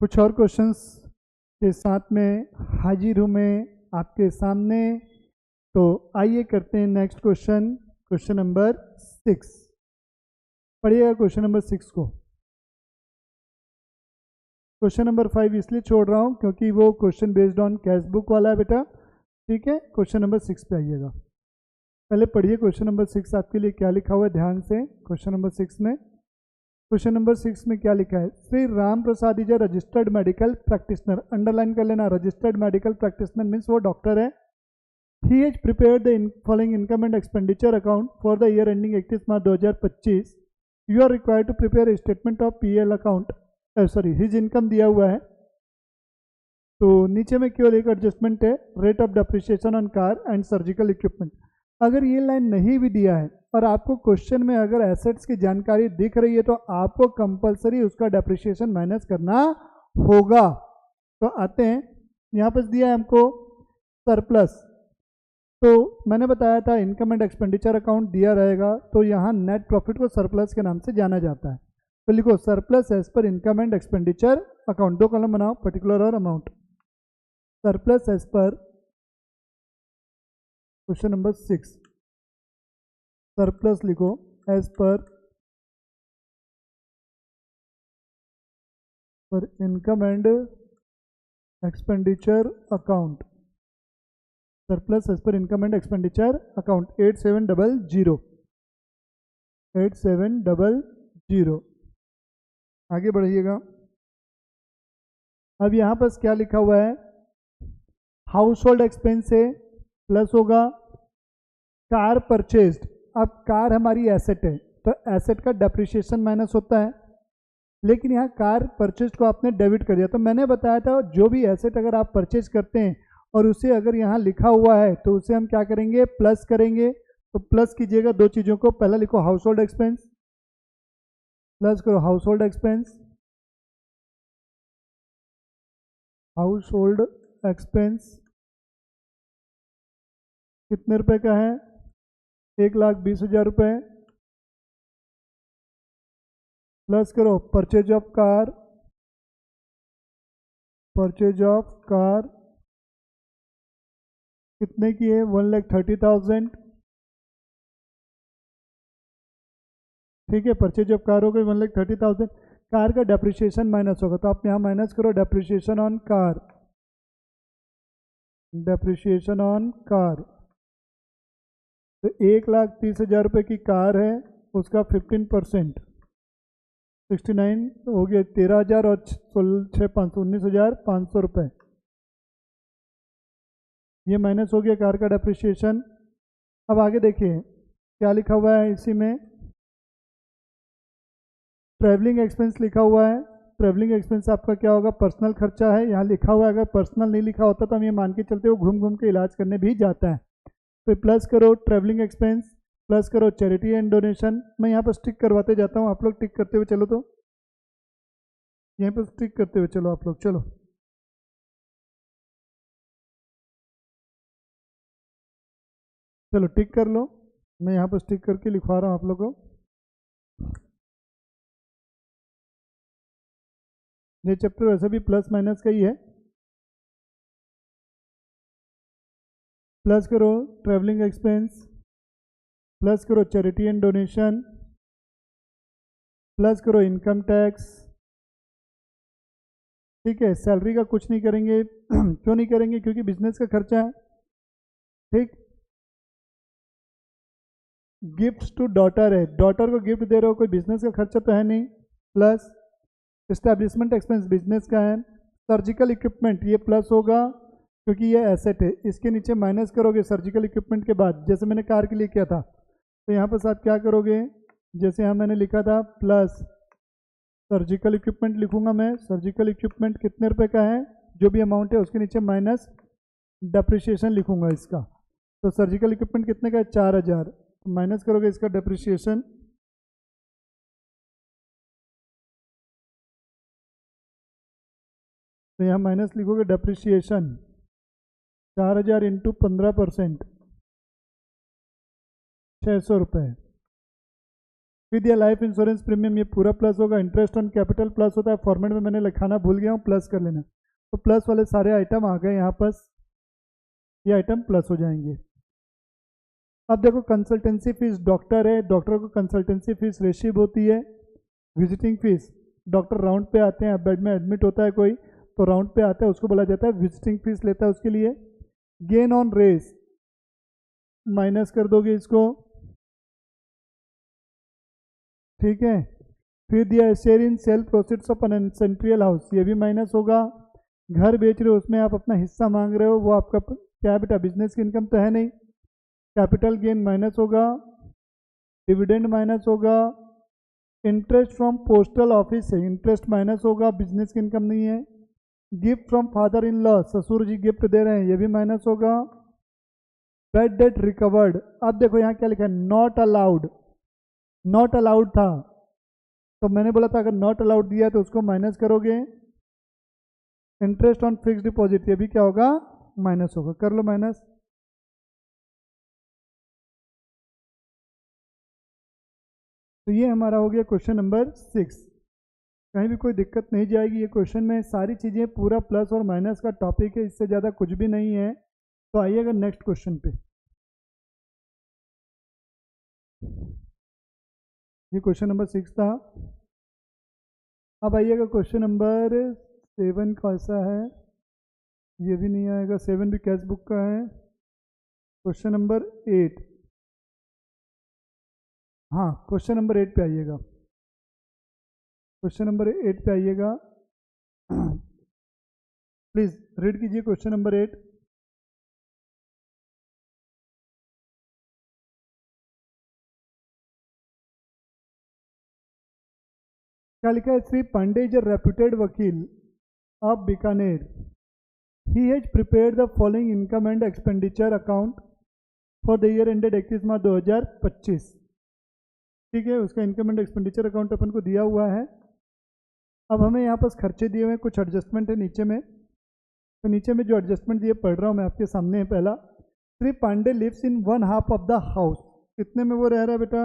कुछ और क्वेश्चंस के साथ में हाजिर हूँ मैं आपके सामने। तो आइए करते हैं नेक्स्ट क्वेश्चन, क्वेश्चन नंबर 6। पढ़िएगा क्वेश्चन नंबर 6 को। क्वेश्चन नंबर 5 इसलिए छोड़ रहा हूँ क्योंकि वो question based on cash book वाला है बेटा। ठीक है, क्वेश्चन नंबर 6 पे आइएगा। पहले पढ़िए क्वेश्चन नंबर 6 आपके लिए क्या लिखा हुआ है ध्यान से। क्वेश्चन नंबर 6 में, क्वेश्चन नंबर 6 में क्या लिखा है? Shri Ram Prasad is a registered medical practitioner. Underline कर लेना, रजिस्टर्ड मेडिकल प्रैक्टिशनर मीन्स वो डॉक्टर है। He has prepared the following income and expenditure account for the year ending 31 March 2025। You are required to prepare statement of PL account. Sorry, his income दिया हुआ है। तो नीचे में केवल एक एडजस्टमेंट है, rate of depreciation on car and surgical equipment. अगर ये लाइन नहीं भी दिया है और आपको क्वेश्चन में अगर एसेट्स की जानकारी दिख रही है तो आपको कंपलसरी उसका डेप्रिसिएशन माइनस करना होगा। तो आते हैं, यहाँ पर दिया है हमको सरप्लस। तो मैंने बताया था इनकम एंड एक्सपेंडिचर अकाउंट दिया रहेगा, तो यहाँ नेट प्रॉफिट को सरप्लस के नाम से जाना जाता है। तो लिखो surplus as per income and expenditure account, दो कॉलम बनाओ, पर्टिकुलर और amount. Surplus as per question number 6, surplus लिखो as per income and expenditure account. Surplus as per income and expenditure account 8700 8700। आगे बढ़िएगा। अब यहाँ पर क्या लिखा हुआ है? हाउस होल्ड एक्सपेंस से प्लस होगा कार परचेज्ड। अब कार हमारी एसेट है तो एसेट का डेप्रिसिएशन माइनस होता है, लेकिन यहाँ कार परचेज को आपने डेबिट कर दिया। तो मैंने बताया था जो भी एसेट अगर आप परचेज करते हैं और उसे अगर यहाँ लिखा हुआ है तो उसे हम क्या करेंगे? प्लस करेंगे। तो प्लस कीजिएगा दो चीज़ों को, पहला लिखो हाउस होल्ड एक्सपेंस, प्लस करो house hold expense. House hold expense कितने रुपए का है? 1,20,000 रुपये। प्लस करो purchase of car, purchase of car कितने की है? 1,30,000। ठीक है, परचेज ऑफ कार हो गई 1,30,000। कार का डेप्रिसिएशन माइनस होगा, तो आप यहाँ माइनस करो depreciation on car, depreciation on car. तो 1,30,000 रुपये की कार है, उसका 15% 69 हो गया 13,000 और 6,500 19,500 रुपये। ये माइनस हो गया कार का डेप्रिसिएशन। अब आगे देखिए क्या लिखा हुआ है इसी में, ट्रैवलिंग एक्सपेंस लिखा हुआ है। ट्रैवलिंग एक्सपेंस आपका क्या होगा? पर्सनल खर्चा है, यहाँ लिखा हुआ है। अगर पर्सनल नहीं लिखा होता तो हम ये मान के चलते वो घूम घूम के इलाज करने भी जाता है। फिर प्लस करो ट्रैवलिंग एक्सपेंस, प्लस करो चैरिटी एंड डोनेशन। मैं यहाँ पर टिक करवाते जाता हूँ, आप लोग टिक करते हुए चलो। तो यहाँ पर टिक करते हुए चलो आप लोग, चलो। चलो टिक कर लो, मैं यहाँ पर टिक करके लिखवा रहा हूँ आप लोगों को। ये चैप्टर वैसे भी प्लस माइनस का ही है। प्लस करो ट्रैवलिंग एक्सपेंस, प्लस करो चैरिटी एंड डोनेशन, प्लस करो इनकम टैक्स। ठीक है, सैलरी का कुछ नहीं करेंगे क्यों नहीं करेंगे? क्योंकि बिजनेस का खर्चा है। ठीक, गिफ्ट्स टू डॉटर है, डॉटर को गिफ्ट दे रहे हो, कोई बिजनेस का खर्चा तो है नहीं। प्लस एस्टेब्लिशमेंट एक्सपेंस बिजनेस का है। सर्जिकल इक्विपमेंट ये प्लस होगा क्योंकि ये एसेट है। इसके नीचे माइनस करोगे सर्जिकल इक्विपमेंट के बाद, जैसे मैंने कार के लिए किया था। तो यहाँ पर साथ क्या करोगे? जैसे यहाँ मैंने लिखा था प्लस सर्जिकल इक्विपमेंट लिखूंगा मैं। सर्जिकल इक्विपमेंट कितने रुपए का है? जो भी अमाउंट है उसके नीचे माइनस डेप्रिसिएशन लिखूंगा इसका। तो सर्जिकल इक्विपमेंट कितने का है? 4,000। माइनस करोगे इसका डेप्रिसिएशन, तो यहाँ माइनस लिखोगे डेप्रिसिएशन 4,000 इंटू 15% 600 रुपये। फिर दिया लाइफ इंश्योरेंस प्रीमियम, ये पूरा प्लस होगा। इंटरेस्ट ऑन कैपिटल प्लस होता है, फॉर्मेट में मैंने लिखाना भूल गया हूँ, प्लस कर लेना। तो प्लस वाले सारे आइटम आ गए यहाँ पास, ये आइटम प्लस हो जाएंगे। अब देखो कंसल्टेंसी फीस, डॉक्टर है, डॉक्टर को कंसल्टेंसी फीस रिसीव होती है। विजिटिंग फीस, डॉक्टर राउंड पे आते हैं, बेड में एडमिट होता है कोई तो राउंड पे आता है, उसको बोला जाता है विजिटिंग फीस लेता है उसके लिए। गेन ऑन रेस माइनस कर दोगे इसको, ठीक है। फिर दिया share in sale proceeds of ancestral house, ये भी माइनस होगा। घर बेच रहे हो उसमें आप अपना हिस्सा मांग रहे हो, वो आपका क्या बेटा बिजनेस की इनकम तो है नहीं, कैपिटल गेन माइनस होगा। डिविडेंड माइनस होगा। इंटरेस्ट फ्रॉम पोस्टल ऑफिस से इंटरेस्ट माइनस होगा, बिजनेस की इनकम नहीं है। Gift from father in law, ससुर जी गिफ्ट दे रहे हैं, ये भी माइनस होगा। बैड डेट रिकवर्ड, अब देखो यहाँ क्या लिखा है, नॉट अलाउड, नॉट अलाउड था तो मैंने बोला था अगर नॉट अलाउड दिया तो उसको माइनस करोगे। इंटरेस्ट ऑन फिक्स डिपॉजिट, ये भी क्या होगा, माइनस होगा, कर लो माइनस। तो ये हमारा हो गया क्वेश्चन नंबर 6। कहीं भी कोई दिक्कत नहीं जाएगी, ये क्वेश्चन में सारी चीज़ें पूरा प्लस और माइनस का टॉपिक है, इससे ज़्यादा कुछ भी नहीं है। तो आइएगा नेक्स्ट क्वेश्चन पे। ये क्वेश्चन नंबर 6 था। अब आइएगा क्वेश्चन नंबर 7 कैसा है, ये भी नहीं आएगा, 7 भी कैश बुक का है। क्वेश्चन नंबर 8, हाँ क्वेश्चन नंबर 8 पे आइएगा, क्वेश्चन नंबर 8 पे आइएगा। प्लीज रीड कीजिए क्वेश्चन नंबर 8। क्या लिखा है, Shri Pandey is a reputed वकील of Bikaner, he has prepared the following income and expenditure account for the year ended 31 March 2025। ठीक है, उसका इनकम एंड एक्सपेंडिचर अकाउंट अपन को दिया हुआ है। अब हमें यहाँ पास खर्चे दिए हुए हैं, कुछ एडजस्टमेंट है नीचे में, तो नीचे में जो एडजस्टमेंट दिए पढ़ रहा हूँ मैं आपके सामने है। पहला, Shri Pandey lives in 1/2 of the house, कितने में वो रह रहा है बेटा,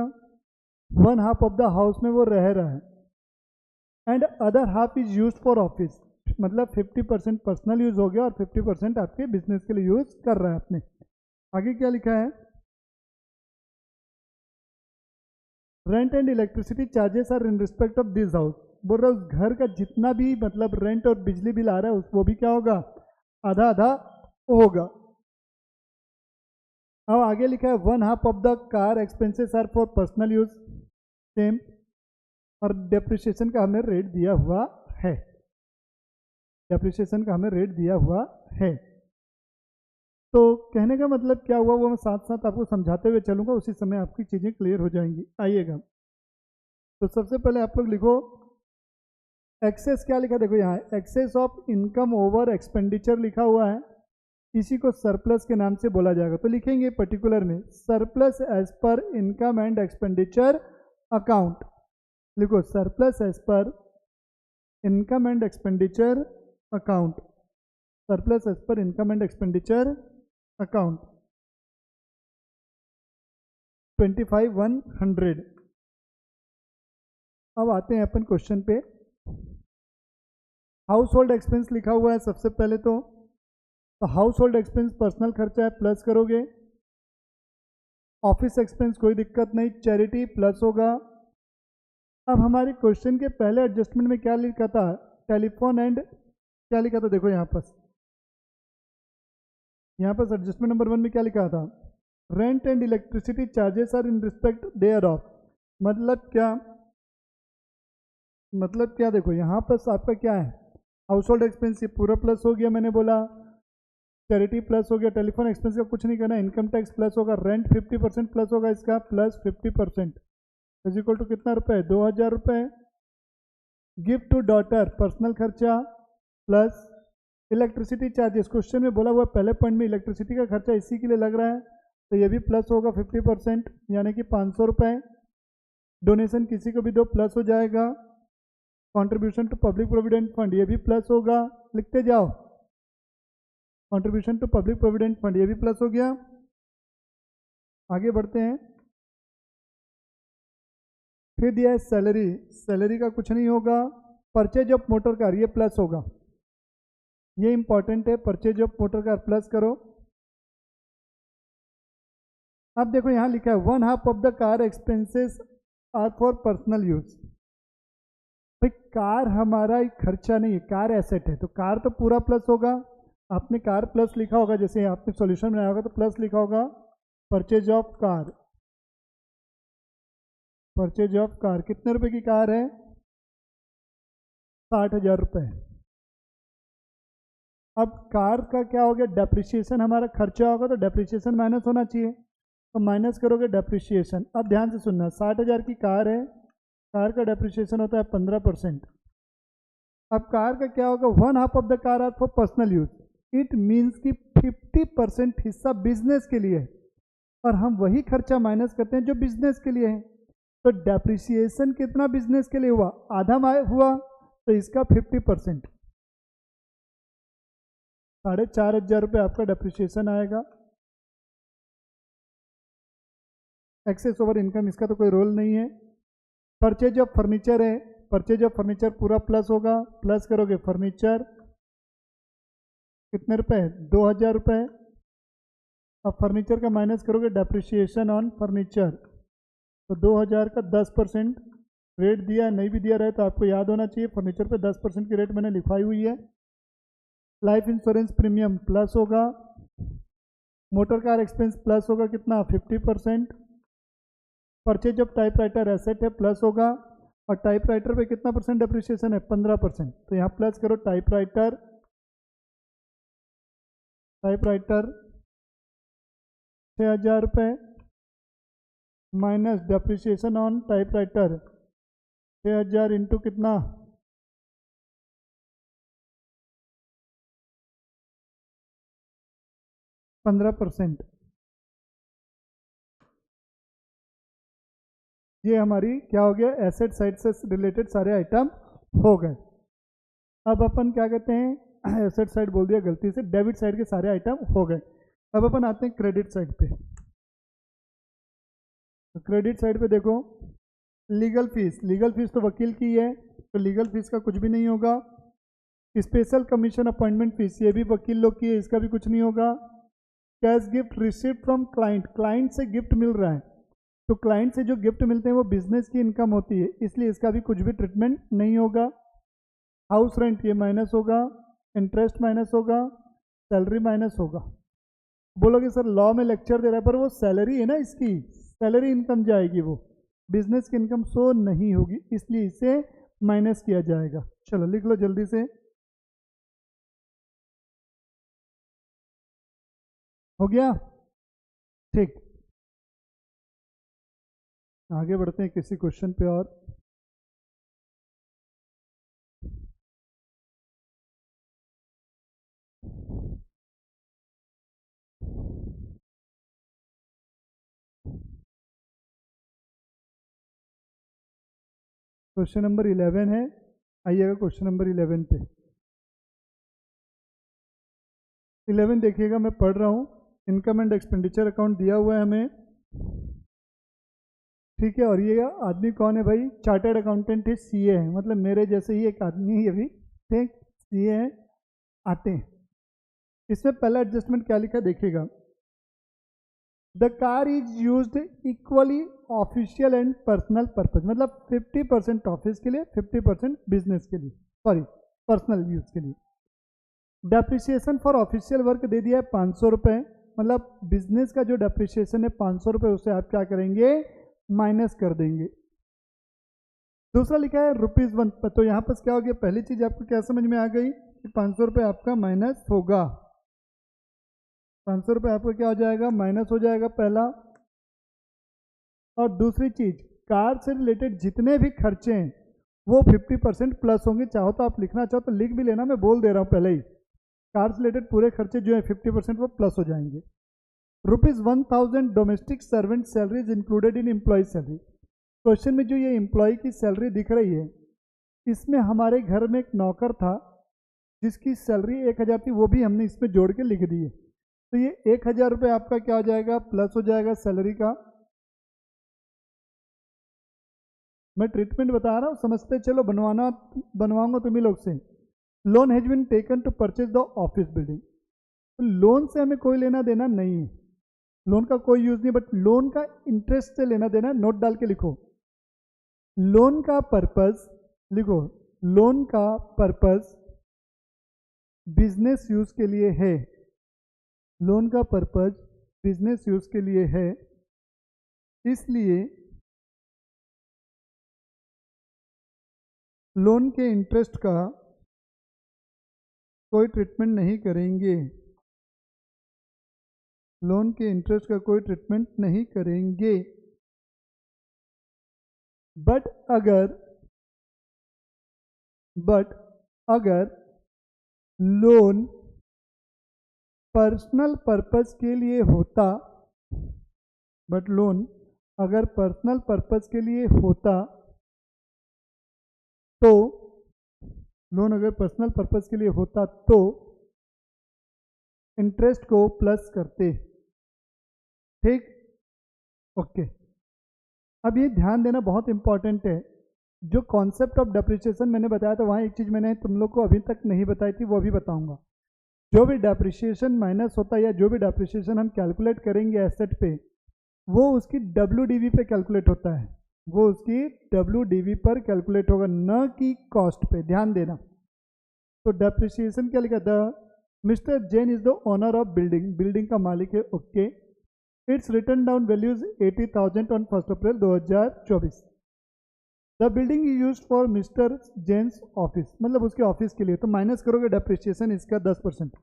1/2 ऑफ द हाउस में वो रह रहा है। And other half is use for office, मतलब 50% पर्सनल यूज हो गया और 50% आपके बिजनेस के लिए यूज कर रहा है अपने। आगे क्या लिखा है, rent and electricity charges are in respect of this house, बोल रहा है उस घर का जितना भी मतलब रेंट और बिजली बिल आ रहा है वो भी क्या होगा, आधा आधा होगा। अब आगे लिखा है 1/2 of the car expenses are for personal use, same, और डेप्रिसिएशन का हमें रेट दिया हुआ है, डेप्रिसिएशन का हमें रेट दिया हुआ है। तो कहने का मतलब क्या हुआ वो मैं साथ साथ आपको समझाते हुए चलूंगा, उसी समय आपकी चीज़ें क्लियर हो जाएंगी। आइएगा, तो सबसे पहले आप लोग लिखो एक्सेस, क्या लिखा देखो यहाँ, excess of income over expenditure लिखा हुआ है, इसी को सरप्लस के नाम से बोला जाएगा। तो लिखेंगे पर्टिकुलर में surplus as per income and expenditure account, लिखो surplus as per income and expenditure account, surplus as per income and expenditure account 25,100। अब आते हैं अपन क्वेश्चन पे। हाउस होल्ड एक्सपेंस लिखा हुआ है सबसे पहले, तो हाउस होल्ड एक्सपेंस पर्सनल खर्चा है, प्लस करोगे। ऑफिस एक्सपेंस कोई दिक्कत नहीं, चैरिटी प्लस होगा। अब हमारे क्वेश्चन के पहले एडजस्टमेंट में क्या लिखा था, टेलीफोन एंड, क्या लिखा था देखो यहाँ पर एडजस्टमेंट नंबर 1 में क्या लिखा था, rent and electricity charges are in respect thereof, मतलब क्या देखो यहाँ पर आपका क्या है, हाउस होल्ड एक्सपेंस ये पूरा प्लस हो गया, मैंने बोला चैरिटी प्लस हो गया, टेलीफोन एक्सपेंस का कुछ नहीं करना, इनकम टैक्स प्लस होगा, रेंट 50% प्लस होगा इसका, प्लस 50% इज इक्वल टू कितना रुपए, 2,000 रुपये। गिफ्ट टू डॉटर पर्सनल खर्चा प्लस इलेक्ट्रिसिटी चार्जेस, क्वेश्चन में बोला हुआ पहले पॉइंट में इलेक्ट्रिसिटी का खर्चा इसी के लिए लग रहा है, तो ये भी प्लस होगा 50%, यानी कि 500 रुपये। डोनेशन किसी को भी दो, प्लस हो जाएगा। Contribution to public provident fund, ये भी प्लस होगा, लिखते जाओ, contribution to public provident fund ये भी प्लस हो गया। आगे बढ़ते हैं, फिर दिया है सैलरी, सैलरी का कुछ नहीं होगा। परचेज ऑफ मोटर कार ये प्लस होगा, ये इंपॉर्टेंट है, purchase of motor car plus करो। अब देखो यहाँ लिखा है 1/2 of the car expenses are for personal use. भाई कार हमारा एक खर्चा नहीं है, कार एसेट है, तो कार तो पूरा प्लस होगा। आपने कार प्लस लिखा होगा, जैसे आपने सॉल्यूशन बनाया होगा तो प्लस लिखा होगा purchase of car. Purchase of car कितने रुपए की कार है? 60,000 रुपये। अब कार का क्या हो गया, डेप्रिसिएशन हमारा खर्चा होगा, तो डेप्रिसिएशन माइनस होना चाहिए, तो माइनस करोगे डेप्रिसिएशन। अब ध्यान से सुनना, 60,000 की कार है, कार का डेप्रिसिएशन होता है 15%। अब कार का क्या होगा, 1/2 of the car are for personal use. It means कि 50% हिस्सा बिजनेस के लिए है, और हम वही खर्चा माइनस करते हैं जो बिजनेस के लिए है। तो डेप्रिसिएशन कितना बिजनेस के लिए हुआ, आधा हुआ, तो इसका 50%, 4,500 रुपये आपका डेप्रिसिएशन आएगा। एक्सेस ओवर इनकम इसका तो कोई रोल नहीं है। परचेज ऑफ फर्नीचर है, परचेज ऑफ फर्नीचर पूरा प्लस होगा, प्लस करोगे फर्नीचर कितने रुपए, 2,000 रुपये। अब फर्नीचर का माइनस करोगे डेप्रिसिएशन ऑन फर्नीचर, तो 2,000 का 10% रेट दिया, नहीं भी दिया रहे तो आपको याद होना चाहिए, फर्नीचर पे 10% की रेट मैंने लिखवाई हुई है। लाइफ इंश्योरेंस प्रीमियम प्लस होगा, मोटर कार एक्सपेंस प्लस होगा कितना, 50%। परचेज ऑफ टाइपराइटर एसेट है, प्लस होगा, और टाइपराइटर पे कितना परसेंट डेप्रिसिएशन है, 15%, तो यहाँ प्लस करो टाइपराइटर, टाइपराइटर 6,000 रुपये minus depreciation on typewriter 6,000 into कितना, 15%। ये हमारी क्या हो गया, एसेट साइड से रिलेटेड सारे आइटम हो गए। अब अपन क्या कहते हैं, एसेट साइड बोल दिया गलती से, डेबिट साइड के सारे आइटम हो गए। अब अपन आते हैं क्रेडिट साइड पे। तो क्रेडिट साइड पे देखो, लीगल फीस, लीगल फीस तो वकील की है, तो लीगल फीस का कुछ भी नहीं होगा। स्पेशल कमीशन अपॉइंटमेंट फीस, ये भी वकील लोग की है, इसका भी कुछ नहीं होगा। Cash gift received from client, client से गिफ्ट मिल रहा है, तो क्लाइंट से जो गिफ्ट मिलते हैं वो बिजनेस की इनकम होती है, इसलिए इसका भी कुछ भी ट्रीटमेंट नहीं होगा। हाउस रेंट ये माइनस होगा, इंटरेस्ट माइनस होगा, सैलरी माइनस होगा। बोलोगे सर लॉ में लेक्चर दे रहा है, पर वो सैलरी है ना, इसकी सैलरी इनकम जाएगी, वो बिजनेस की इनकम शो नहीं होगी, इसलिए इसे माइनस किया जाएगा। चलो लिख लो जल्दी से, हो गया ठीक। आगे बढ़ते हैं किसी क्वेश्चन पे और। क्वेश्चन नंबर 11 है, आइएगा क्वेश्चन नंबर 11 पे। 11 देखिएगा, मैं पढ़ रहा हूँ। इनकम एंड एक्सपेंडिचर अकाउंट दिया हुआ है हमें, ठीक है। और ये आदमी कौन है भाई, चार्टर्ड अकाउंटेंट है, सीए है, मतलब मेरे जैसे ही एक आदमी है अभी, ठीक, सीए है, आते हैं। इसमें पहला एडजस्टमेंट क्या लिखा देखिएगा, the car is used equally official and personal purpose, मतलब 50% ऑफिस के लिए, 50% बिजनेस के लिए, सॉरी पर्सनल यूज के लिए। डेप्रिसिएशन फॉर ऑफिशियल वर्क दे दिया है 500 रुपये, मतलब बिजनेस का जो डेप्रिसिएशन है 500 रुपये, उससे आप क्या करेंगे, माइनस कर देंगे। दूसरा लिखा है ₹1, तो यहाँ पर क्या हो गया, पहली चीज आपको क्या समझ में आ गई कि 500 रुपये आपका माइनस होगा, 500 रुपये आपका क्या हो जाएगा, माइनस हो जाएगा पहला। और दूसरी चीज, कार से रिलेटेड जितने भी खर्चे हैं वो 50% प्लस होंगे। चाहो तो आप लिखना चाहो तो लिख भी लेना, मैं बोल दे रहा हूँ पहले ही, कार से रिलेटेड पूरे खर्चे जो है 50% वो प्लस हो जाएंगे। ₹1,000 domestic servant salary is included in employ salary. Question में जो ये एम्प्लॉय की सैलरी दिख रही है, इसमें हमारे घर में एक नौकर था जिसकी सैलरी 1,000 थी, वो भी हमने इसमें जोड़ के लिख दी है, तो ये 1,000 रुपये आपका क्या हो जाएगा, प्लस हो जाएगा सैलरी का। मैं ट्रीटमेंट बता रहा हूँ, समझते चलो, बनवाऊंगा तुम्ही लोग से। Loan has been taken to purchase the office building. Loan से हमें कोई लेना देना नहीं है, लोन का कोई यूज नहीं, बट लोन का इंटरेस्ट से लेना देना। नोट डाल के लिखो, लोन का पर्पस लिखो, लोन का पर्पस बिजनेस यूज के लिए है, लोन का पर्पस बिजनेस यूज के लिए है, इसलिए लोन के इंटरेस्ट का कोई ट्रीटमेंट नहीं करेंगे, लोन के इंटरेस्ट का कोई ट्रीटमेंट नहीं करेंगे। बट अगर लोन पर्सनल पर्पस के लिए होता, बट लोन अगर पर्सनल पर्पस के लिए होता तो, लोन अगर पर्सनल पर्पस के लिए होता तो इंटरेस्ट को प्लस करते। ठीक, ओके। अब ये ध्यान देना बहुत इंपॉर्टेंट है, जो कॉन्सेप्ट ऑफ डेप्रिसिएशन मैंने बताया था, वहाँ एक चीज़ मैंने तुम लोग को अभी तक नहीं बताई थी, वो अभी बताऊंगा। जो भी डेप्रिसिएशन माइनस होता है या जो भी डेप्रिसिएशन हम कैलकुलेट करेंगे एसेट पे, वो उसकी WDV पे कैलकुलेट होता है, वो उसकी WDV पर कैलकुलेट होगा, न कि कॉस्ट पे। ध्यान देना। तो डेप्रिसिएशन क्या लिखा था, mister Jain is the owner of building, building का मालिक है, okay. It's written down values 80,000 on 1 April 2024। The building is use for mister Jain's office, मतलब उसके ऑफिस के लिए। तो माइनस करोगे डेप्रिसिएशन इसका 10%,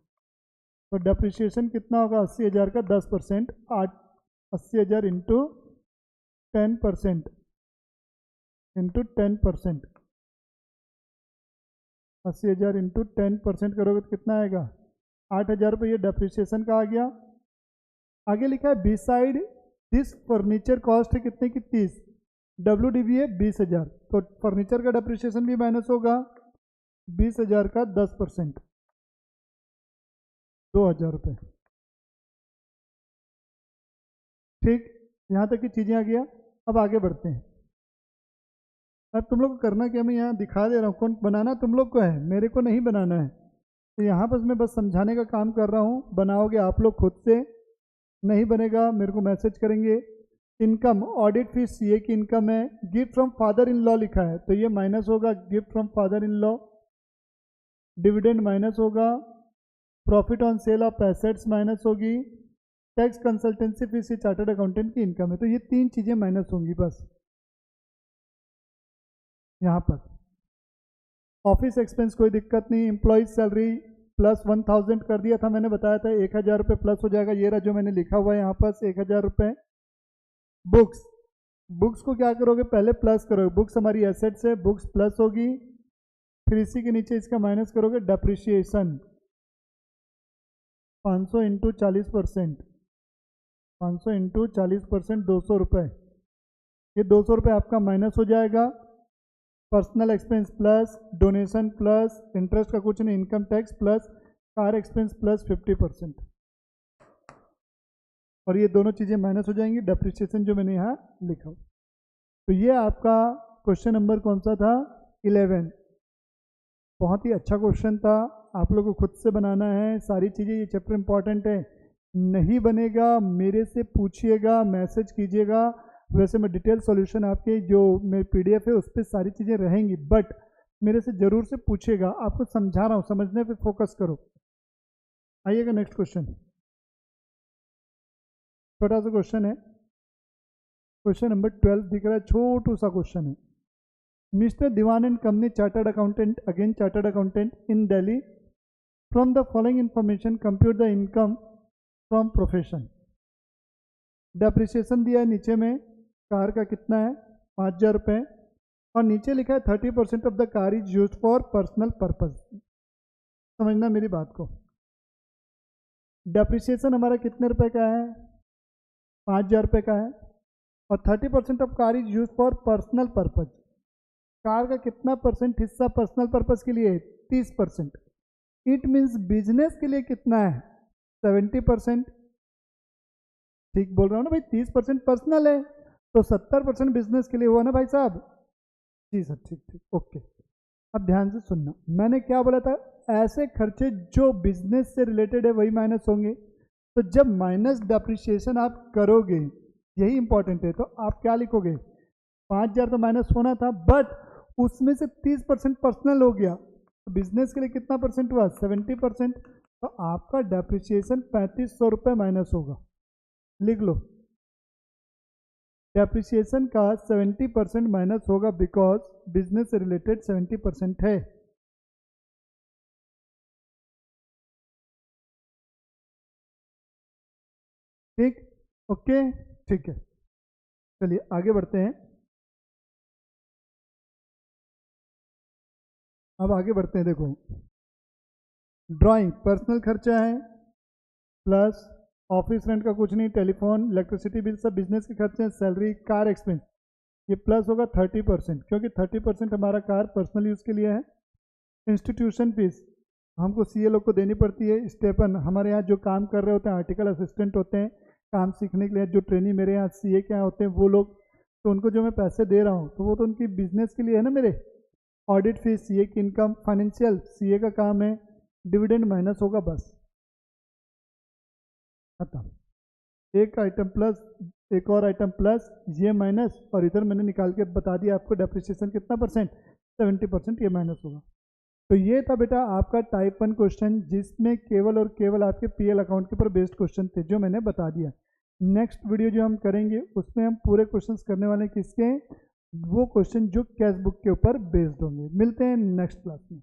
तो डेप्रिसिएशन कितना होगा 80,000 का 10%, 80,000 इंटू 10%, इंटू 10%, 80,000 इंटू 10% करोगे तो कितना आएगा 8,000 रुपये। ये डेप्रिसिएशन का आ गया। आगे लिखा है बिसाइड दिस फर्नीचर कॉस्ट है कितने की 30, WDV है 20,000, तो फर्नीचर का डेप्रिसिएशन भी माइनस होगा 20,000 का 10%, 2,000 रुपये। ठीक, यहाँ तक की चीज़ें आ गया। अब आगे बढ़ते हैं। अब तुम लोग को करना क्या, मैं यहाँ दिखा दे रहा हूँ, कौन बनाना तुम लोग को है, मेरे को नहीं बनाना है। तो यहाँ पर मैं बस समझाने का काम कर रहा हूँ, बनाओगे आप लोग खुद से, नहीं बनेगा मेरे को मैसेज करेंगे। इनकम, ऑडिट फीस CA की इनकम है, gift from father in law लिखा है तो ये माइनस होगा, gift from father in law. Dividend minus होगा, profit on sale of assets minus होगी, tax consultancy fee chartered accountant की इनकम है, तो ये 3 चीज़ें माइनस होंगी बस। यहाँ पर ऑफिस एक्सपेंस कोई दिक्कत नहीं, एम्प्लॉयज सैलरी प्लस 1,000 कर दिया था, मैंने बताया था 1,000 रुपये प्लस हो जाएगा, ये रहा जो मैंने लिखा हुआ है यहाँ पर 1,000 रुपये। बुक्स को क्या करोगे, पहले प्लस करोगे, बुक्स हमारी एसेट्स है, बुक्स प्लस होगी, फिर इसी के नीचे इसका माइनस करोगे डेप्रिसिएशन 500 इंटू 40%, 500 इंटू 40%, 200 रुपये। ये 200 रुपये आपका माइनस हो जाएगा। Personal expense plus, donation plus, interest का कुछ नहीं, income tax plus, car expense plus 50%, और ये दोनों चीज़ें माइनस हो जाएंगी, डेप्रिसिएशन जो मैंने यहाँ लिखा। तो ये आपका क्वेश्चन नंबर कौन सा था 11। बहुत ही अच्छा क्वेश्चन था, आप लोगों को खुद से बनाना है सारी चीज़ें, ये चैप्टर इंपॉर्टेंट है। नहीं बनेगा मेरे से पूछिएगा, मैसेज कीजिएगा, वैसे मैं डिटेल सॉल्यूशन आपके जो मेरे PDF है उस पर सारी चीज़ें रहेंगी, बट मेरे से ज़रूर से पूछिएगा, आपको समझा रहा हूँ, समझने पे फोकस करो। आइएगा नेक्स्ट क्वेश्चन, छोटा सा क्वेश्चन है, क्वेश्चन नंबर 12 दिख रहा है, छोटू सा क्वेश्चन है। Mister Diwan and company chartered accountant, again chartered accountant in Delhi, from the following information compute the income from profession. Depreciation दिया है नीचे में, कार का कितना है 5,000 रुपये, और नीचे लिखा है 30% of the car is use for personal purpose. समझना मेरी बात को, डेप्रिसिएशन हमारा कितने रुपए का है 5,000 रुपये का है, और 30% of car is use for personal purpose. Car का कितना परसेंट हिस्सा पर्सनल पर्पज के लिए है 30%। इट मीन्स बिजनेस के लिए कितना है 70%। ठीक बोल रहा हूँ ना भाई, 30% पर्सनल है तो 70% बिजनेस के लिए हुआ ना भाई साहब। जी सर, ठीक ठीक, ओके। अब ध्यान से सुनना, मैंने क्या बोला था, ऐसे खर्चे जो बिजनेस से रिलेटेड है वही माइनस होंगे। तो जब माइनस डेप्रिसिएशन आप करोगे, यही इंपॉर्टेंट है, तो आप क्या लिखोगे, 5,000 तो माइनस होना था, बट उसमें से 30% पर्सनल हो गया, तो बिजनेस के लिए कितना परसेंट हुआ, 70%। तो आपका डेप्रिसिएशन 3500 रुपये माइनस होगा, लिख लो। डेप्रिसिएशन का 70% माइनस होगा, बिकॉज बिजनेस से रिलेटेड 70% है। ठीक, ओके, ठीक है, चलिए आगे बढ़ते हैं। अब आगे बढ़ते हैं, देखो, ड्राइंग पर्सनल खर्चा है, प्लस ऑफिस रेंट का कुछ नहीं, टेलीफोन, इलेक्ट्रिसिटी बिल सब बिजनेस के खर्चे हैं, सैलरी, कार एक्सपेंस, ये प्लस होगा 30%, क्योंकि 30% हमारा कार पर्सनल यूज़ के लिए है। इंस्टीट्यूशन फीस हमको सीए लोग को देनी पड़ती है। स्टेपन, हमारे यहाँ जो काम कर रहे होते हैं, आर्टिकल असिस्टेंट होते हैं, काम सीखने के लिए जो ट्रेनिंग मेरे यहाँ सीए के यहाँ होते हैं वो लोग, तो उनको जो मैं पैसे दे रहा हूँ तो वो तो उनकी बिजनेस के लिए है ना मेरे। ऑडिट फीस, सीए की इनकम, फाइनेंशियल सीए का काम है, डिविडेंड माइनस होगा, बस खत्म। एक आइटम प्लस, एक और आइटम प्लस, ये माइनस, और इधर मैंने निकाल के बता दिया आपको डेप्रिसिएशन कितना परसेंट, 70%, ये माइनस होगा। तो ये था बेटा आपका टाइप 1 क्वेश्चन, जिसमें केवल और केवल आपके पीएल अकाउंट के ऊपर बेस्ड क्वेश्चन थे, जो मैंने बता दिया। नेक्स्ट वीडियो जो हम करेंगे उसमें हम पूरे क्वेश्चंस करने वाले हैं, किसके, वो क्वेश्चन जो कैश बुक के ऊपर बेस्ड होंगे। मिलते हैं नेक्स्ट क्लास में।